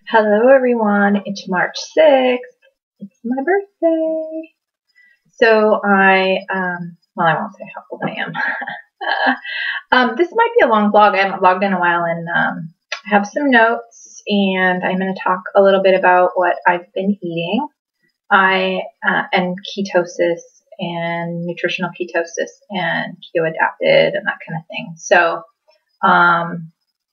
Hello everyone, it's March 6th. It's my birthday. So well, I won't say how old I am. This might be a long vlog. I haven't vlogged in a while, and I have some notes, and I'm going to talk a little bit about what I've been eating. And ketosis and nutritional ketosis and keto adapted and that kind of thing. So,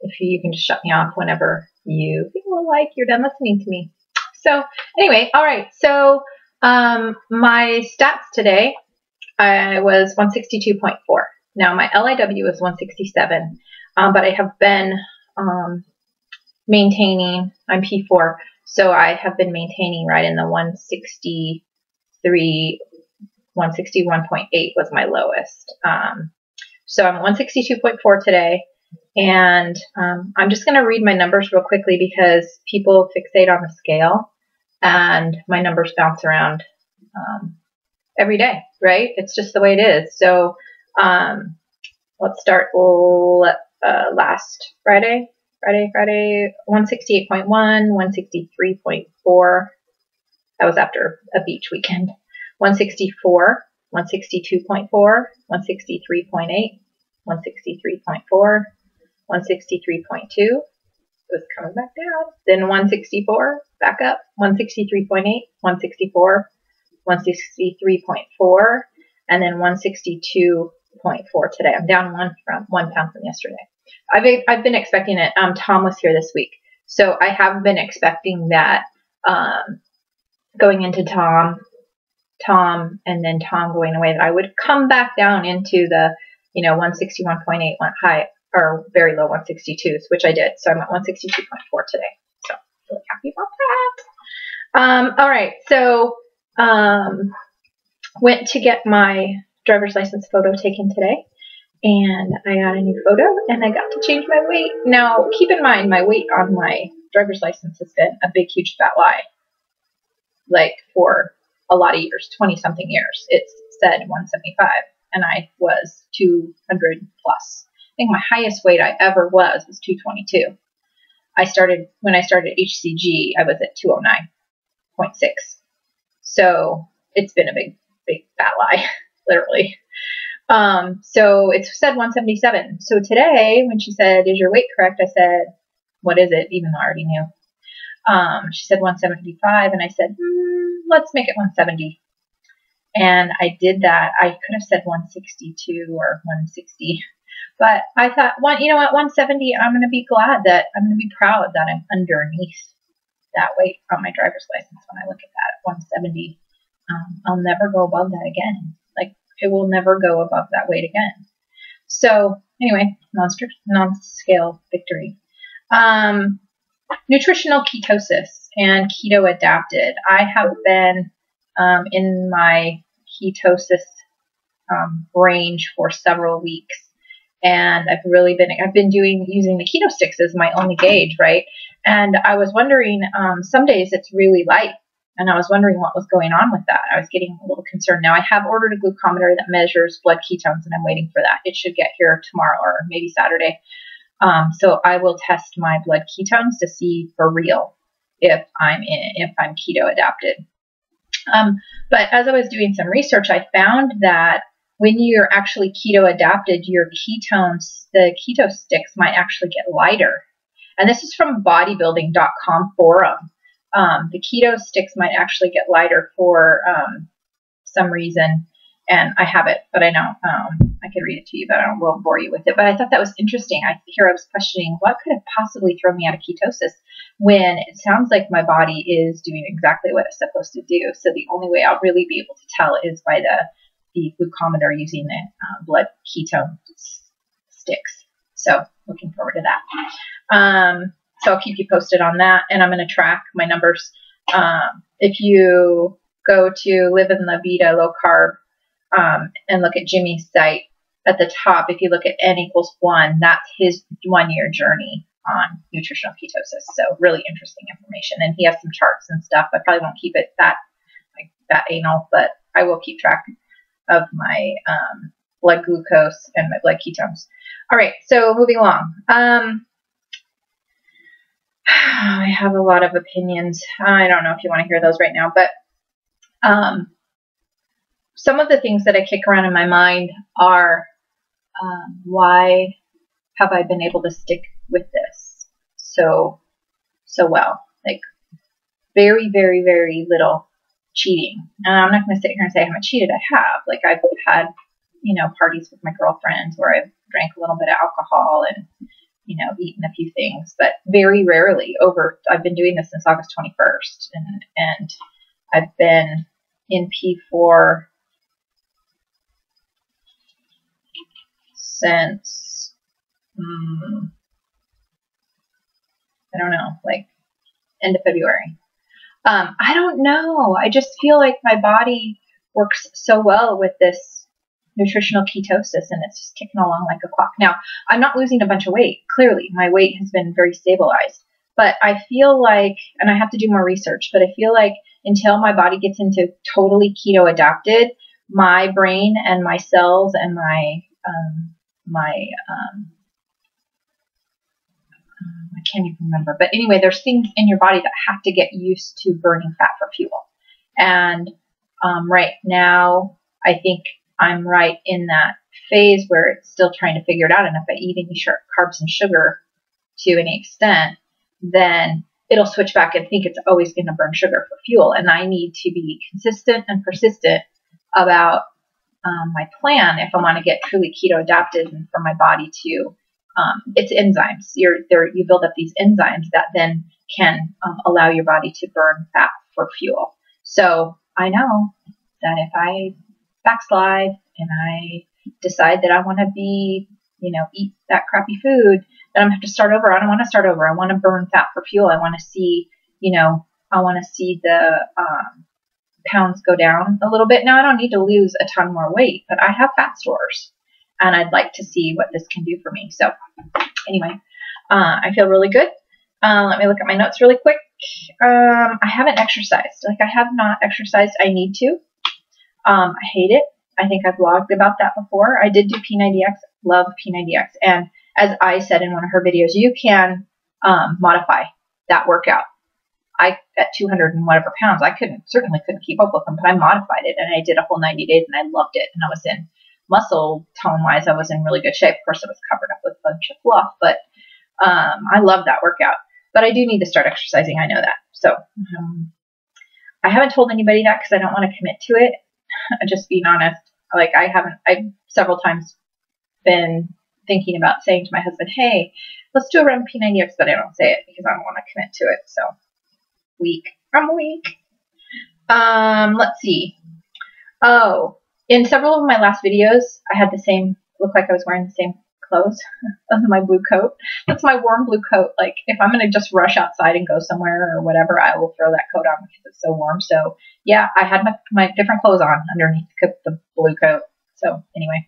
if you can just shut me off whenever you feel like you're done listening to me. So anyway, all right. So my stats today, I was 162.4. Now my LIW is 167, but I have been maintaining. I'm P4, so I have been maintaining right in the 163, 161.8 was my lowest. So I'm 162.4 today. And I'm just going to read my numbers real quickly because people fixate on the scale and my numbers bounce around every day, right? It's just the way it is. So let's start last Friday, 168.1, 163.4. That was after a beach weekend. 164, 162.4, 163.8, 163.4. 163.2, it was coming back down, then 164, back up, 163.8, 164, 163.4, and then 162.4 today. I'm down 1 pound from yesterday. I've been expecting it. Tom was here this week, so I have been expecting that going into Tom, and then Tom going away, that I would come back down into the 161.8 went high, or very low 162s, which I did. So I'm at 162.4 today. So really happy about that. All right. So went to get my driver's license photo taken today, and I got a new photo, and I got to change my weight. Now, keep in mind, my weight on my driver's license has been a big, huge fat lie, like for a lot of years, 20-something years. It said 175, and I was 200 plus. I think my highest weight I ever was 222. When I started HCG, I was at 209.6. So it's been a big, big fat lie, literally. So it said 177. So today, when she said, "Is your weight correct?" I said, "What is it?" Even though I already knew. She said 175, and I said, let's make it 170. And I did that. I could have said 162 or 160. But I thought, you know what, 170, I'm going to be proud that I'm underneath that weight on my driver's license when I look at that at 170. I'll never go above that again. Like, it will never go above that weight again. So, anyway, non-scale victory. Nutritional ketosis and keto adapted. I have been in my ketosis range for several weeks. And I've been using the keto sticks as my only gauge, right? And I was wondering, some days it's really light, and I was wondering what was going on with that. I was getting a little concerned. Now I have ordered a glucometer that measures blood ketones, and I'm waiting for that. It should get here tomorrow or maybe Saturday. So I will test my blood ketones to see for real if I'm keto adapted. But as I was doing some research, I found that when you're actually keto adapted, your ketones, the keto sticks might actually get lighter. And this is from bodybuilding.com forum. The keto sticks might actually get lighter for some reason. And I have it, but I know I could read it to you, but I won't bore you with it. But I thought that was interesting. I was questioning what could have possibly thrown me out of ketosis when it sounds like my body is doing exactly what it's supposed to do. So the only way I'll really be able to tell is by the glucometer using the blood ketone sticks. So looking forward to that. So I'll keep you posted on that, and I'm going to track my numbers. If you go to Live in La Vida Low Carb and look at Jimmy's site at the top, if you look at N=1, that's his 1-year journey on nutritional ketosis. So really interesting information, and he has some charts and stuff. I probably won't keep it that anal, but I will keep track of my blood glucose and my blood ketones. All right, so moving along. I have a lot of opinions. I don't know if you want to hear those right now, but some of the things that I kick around in my mind are, why have I been able to stick with this so well? Like, very, very, very little cheating. And I'm not going to sit here and say I haven't cheated. I have. Like, I've had, parties with my girlfriends where I've drank a little bit of alcohol and, eaten a few things, but very rarely I've been doing this since August 21st, and I've been in P4 since, I don't know, like end of February. I don't know. I just feel like my body works so well with this nutritional ketosis, and it's just kicking along like a clock. Now, I'm not losing a bunch of weight. Clearly, my weight has been very stabilized. But I feel like, and I have to do more research, but I feel like until my body gets into totally keto adapted, my brain and my cells and I can't even remember. But anyway, there's things in your body that have to get used to burning fat for fuel. And right now, I think I'm right in that phase where it's still trying to figure it out. And if I eat any carbs and sugar to any extent, then it'll switch back and think it's always going to burn sugar for fuel. And I need to be consistent and persistent about my plan if I want to get truly keto adapted and for my body to, it's enzymes. You build up these enzymes that then can allow your body to burn fat for fuel. So I know that if I backslide and I decide that I want to be, eat that crappy food, then I'm going to have to start over. I don't want to start over. I want to burn fat for fuel. I want to see, I want to see the pounds go down a little bit. Now, I don't need to lose a ton more weight, but I have fat stores, and I'd like to see what this can do for me. So anyway, I feel really good. Let me look at my notes really quick. I haven't exercised. Like, I have not exercised. I need to. I hate it. I think I've blogged about that before. I did do P90X, love P90X. And as I said in one of her videos, you can modify that workout. At 200 and whatever pounds, I certainly couldn't keep up with them, but I modified it and I did a whole 90 days and I loved it. And I was in muscle tone wise, I was in really good shape. Of course, it was covered up with a bunch of fluff, but I love that workout. But I do need to start exercising. I know that. So I haven't told anybody that because I don't want to commit to it. Just being honest, like I've several times been thinking about saying to my husband, hey, let's do a run P90X, but I don't say it because I don't want to commit to it. So I'm weak. Let's see. Oh, in several of my last videos, I had looked like I was wearing the same clothes as my blue coat. That's my warm blue coat. Like, if I'm going to just rush outside and go somewhere or whatever, I will throw that coat on because it's so warm. So yeah, I had my different clothes on underneath the blue coat. So anyway,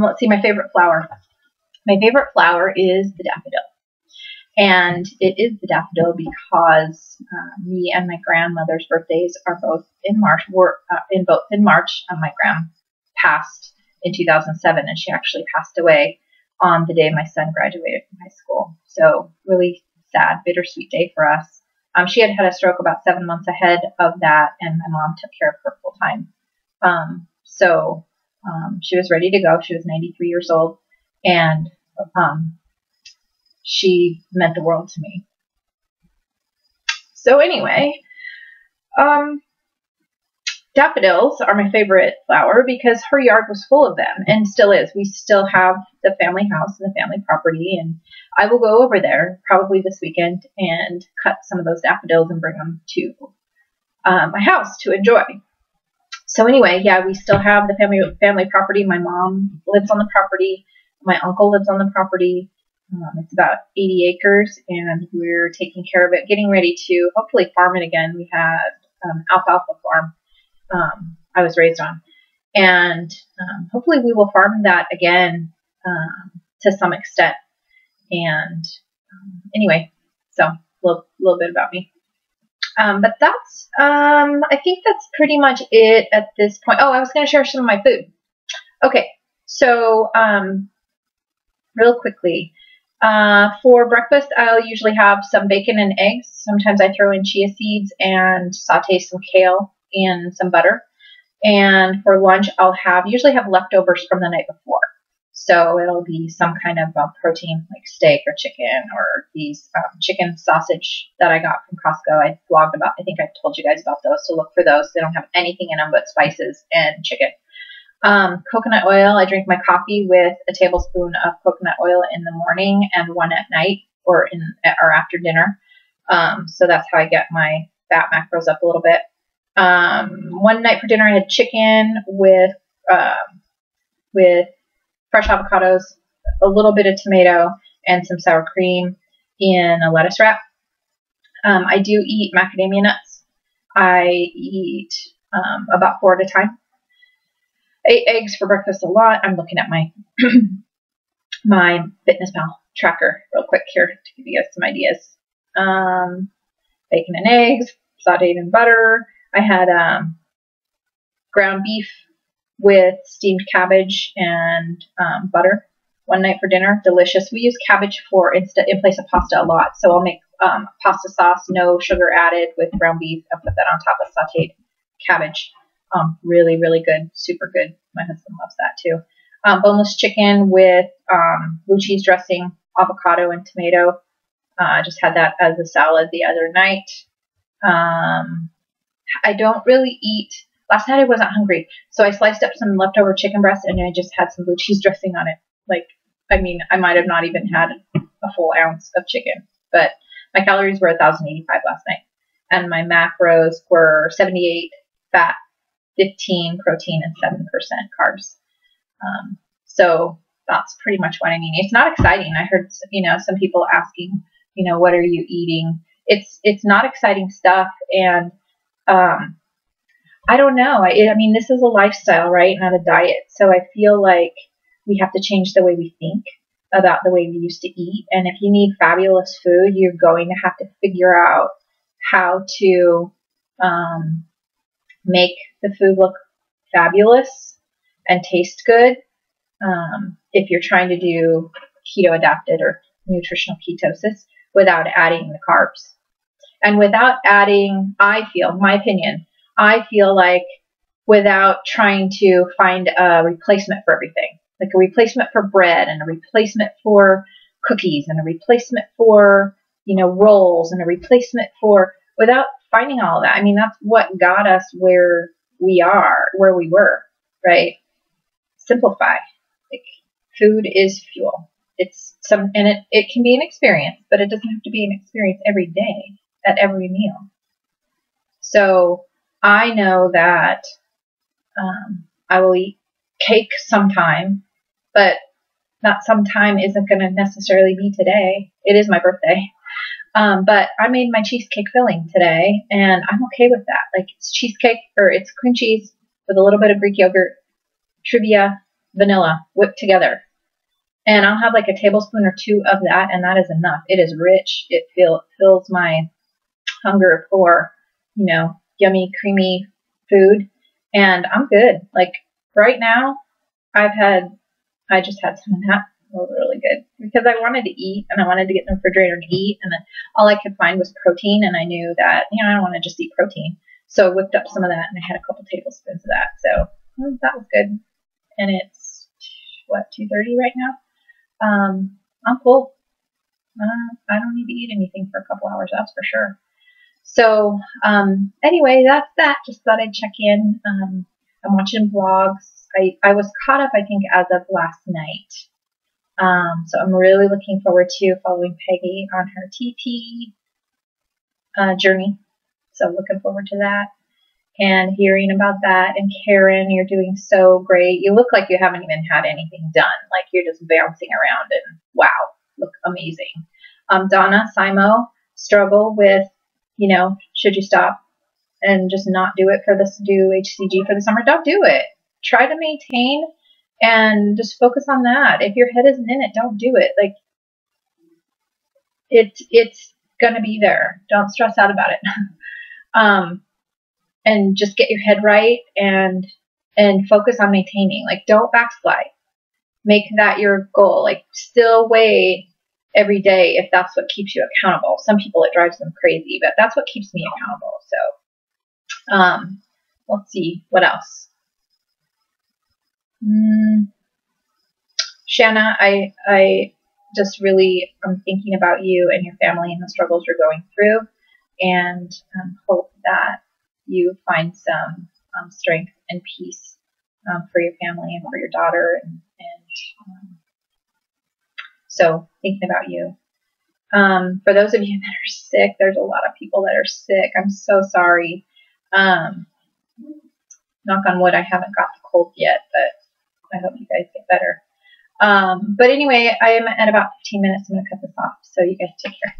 let's see, my favorite flower. My favorite flower is the daffodil. And it is the daffodil because me and my grandmother's birthdays are both in March. Both in March. My grandma passed in 2007, and she actually passed away on the day my son graduated from high school. So really sad, bittersweet day for us. She had had a stroke about 7 months ahead of that, and my mom took care of her full time. So she was ready to go. She was 93 years old, and she meant the world to me. So anyway, daffodils are my favorite flower because her yard was full of them and still is. We still have the family house and the family property, and I will go over there probably this weekend and cut some of those daffodils and bring them to my house to enjoy. So anyway, yeah, we still have the family property. My mom lives on the property. My uncle lives on the property. It's about 80 acres, and we're taking care of it, getting ready to hopefully farm it again. We had alfalfa farm I was raised on, and hopefully we will farm that again to some extent. And anyway, so a little bit about me. But that's, I think that's pretty much it at this point. Oh, I was going to share some of my food. Okay, so real quickly, For breakfast, I'll usually have some bacon and eggs. Sometimes I throw in chia seeds and saute some kale in some butter. And for lunch, I'll usually have leftovers from the night before. So it'll be some kind of protein like steak or chicken, or these chicken sausage that I got from Costco. I blogged about, I think I told you guys about those, so look for those. They don't have anything in them but spices and chicken. Coconut oil, I drink my coffee with a tablespoon of coconut oil in the morning and one at night or after dinner. So that's how I get my fat macros up a little bit. One night for dinner, I had chicken with fresh avocados, a little bit of tomato, and some sour cream in a lettuce wrap. I do eat macadamia nuts. I eat about 4 at a time. I ate eggs for breakfast a lot. I'm looking at my my FitnessPal tracker real quick here to give you guys some ideas. Bacon and eggs, sauteed in butter. I had ground beef with steamed cabbage and butter one night for dinner. Delicious. We use cabbage in place of pasta a lot. So I'll make pasta sauce, no sugar added, with ground beef, and put that on top of sauteed cabbage. Really, really good. Super good. My husband loves that too. Boneless chicken with blue cheese dressing, avocado, and tomato. I just had that as a salad the other night. I don't really eat. Last night I wasn't hungry, so I sliced up some leftover chicken breast and I just had some blue cheese dressing on it. I might have not even had a full ounce of chicken, but my calories were 1,085 last night, and my macros were 78 fat, 15 protein, and 7% carbs. So that's pretty much what I mean. It's not exciting. I heard, some people asking, what are you eating? It's not exciting stuff. And, I don't know. I mean, this is a lifestyle, right? Not a diet. So I feel like we have to change the way we think about the way we used to eat. And if you need fabulous food, you're going to have to figure out how to, make the food look fabulous and taste good. If you're trying to do keto adapted or nutritional ketosis without adding the carbs. And without adding, my opinion, I feel like without trying to find a replacement for everything, like a replacement for bread and a replacement for cookies and a replacement for, rolls and a replacement for, without finding all of that. I mean, that's what got us where we were, right? Simplify. Like, food is fuel. It can be an experience, but it doesn't have to be an experience every day at every meal. So I know that I will eat cake sometime, but that sometime isn't going to necessarily be today. It is my birthday. But I made my cheesecake filling today, and I'm okay with that. Like, it's cheesecake, or it's cream cheese with a little bit of Greek yogurt, Truvia, vanilla whipped together. And I'll have like a tablespoon or 2 of that, and that is enough. It is rich. It fills my hunger for, yummy, creamy food, and I'm good. Like, right now, I just had some of that. It was really good because I wanted to eat, and I wanted to get in the refrigerator and eat, and then all I could find was protein, and I knew that, I don't want to just eat protein. So I whipped up some of that, and I had a couple tablespoons of that. So that was good. And it's, 2:30 right now? I'm full. I don't need to eat anything for a couple hours, that's for sure. So, anyway, that's that. Just thought I'd check in. I'm watching vlogs. I was caught up, I think, as of last night. So I'm really looking forward to following Peggy on her TT journey. So looking forward to that and hearing about that. And Karen, you're doing so great. You look like you haven't even had anything done. Like, you're just bouncing around and wow, look amazing. Donna, Simo, struggle with, should you stop and just not do it do HCG for the summer? Don't do it. Try to maintain and just focus on that. If your head isn't in it, don't do it. Like, it's gonna be there. Don't stress out about it. And just get your head right and focus on maintaining. Like, don't backslide. Make that your goal. Like, still weigh every day if that's what keeps you accountable. Some people it drives them crazy, but that's what keeps me accountable. So let's see what else. Shanna, I just really am thinking about you and your family and the struggles you're going through, and hope that you find some strength and peace for your family and for your daughter. And so thinking about you. For those of you that are sick, there's a lot of people that are sick. I'm so sorry. Knock on wood, I haven't got the cold yet, but I hope you guys get better. But anyway, I am at about 15 minutes. I'm going to cut this off. So you guys take care.